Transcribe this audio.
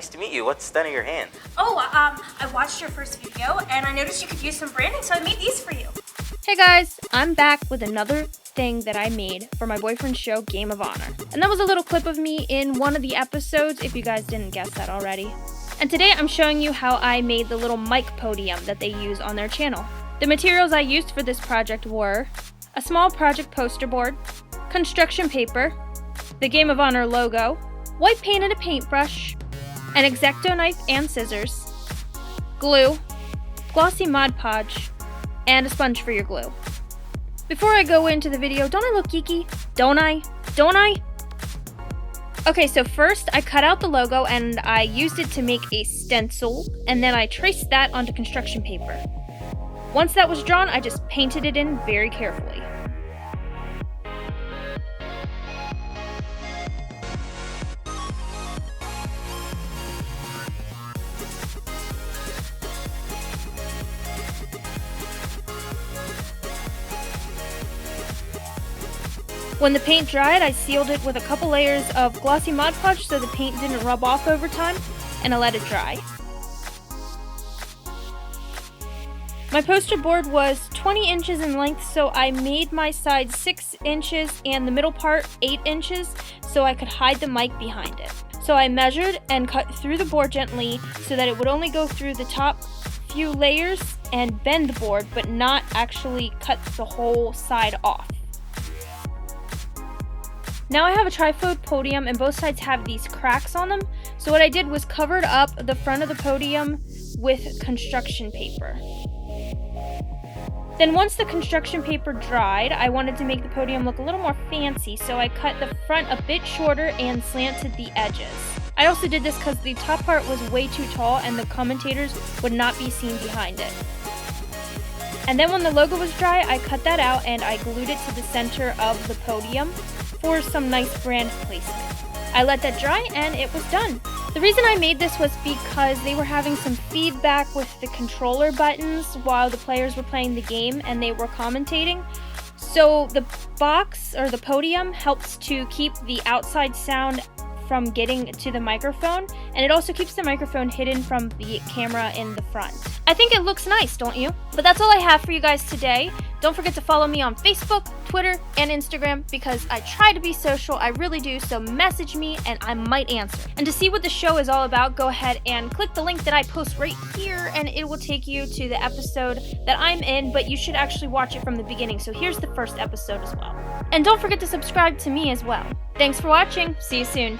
Nice to meet you. What's done in your hand? Oh, I watched your first video and I noticed you could use some branding, so I made these for you. Hey guys, I'm back with another thing that I made for my boyfriend's show, Game of Honor. And that was a little clip of me in one of the episodes, if you guys didn't guess that already. And today I'm showing you how I made the little mic podium that they use on their channel. The materials I used for this project were a small project poster board, construction paper, the Game of Honor logo, white paint and a paintbrush, an X-Acto knife and scissors, glue, glossy Mod Podge, and a sponge for your glue. Before I go into the video, don't I look geeky? Don't I? Don't I? Okay, so first I cut out the logo and I used it to make a stencil, and then I traced that onto construction paper. Once that was drawn, I just painted it in very carefully. When the paint dried, I sealed it with a couple layers of glossy Mod Podge so the paint didn't rub off over time, and I let it dry. My poster board was 20 inches in length, so I made my sides 6 inches and the middle part 8 inches so I could hide the mic behind it. So I measured and cut through the board gently so that it would only go through the top few layers and bend the board, but not actually cut the whole side off. Now I have a trifold podium and both sides have these cracks on them, so what I did was covered up the front of the podium with construction paper. Then once the construction paper dried, I wanted to make the podium look a little more fancy, so I cut the front a bit shorter and slanted the edges. I also did this because the top part was way too tall and the commentators would not be seen behind it. And then when the logo was dry, I cut that out and I glued it to the center of the podium for some nice brand placement. I let that dry and it was done. The reason I made this was because they were having some feedback with the controller buttons while the players were playing the game and they were commentating. So the box or the podium helps to keep the outside sound from getting to the microphone, and it also keeps the microphone hidden from the camera in the front. I think it looks nice, don't you? But that's all I have for you guys today. Don't forget to follow me on Facebook, Twitter, and Instagram because I try to be social, I really do, so message me and I might answer. And to see what the show is all about, go ahead and click the link that I post right here and it will take you to the episode that I'm in, but you should actually watch it from the beginning, so here's the first episode as well. And don't forget to subscribe to me as well. Thanks for watching, see you soon.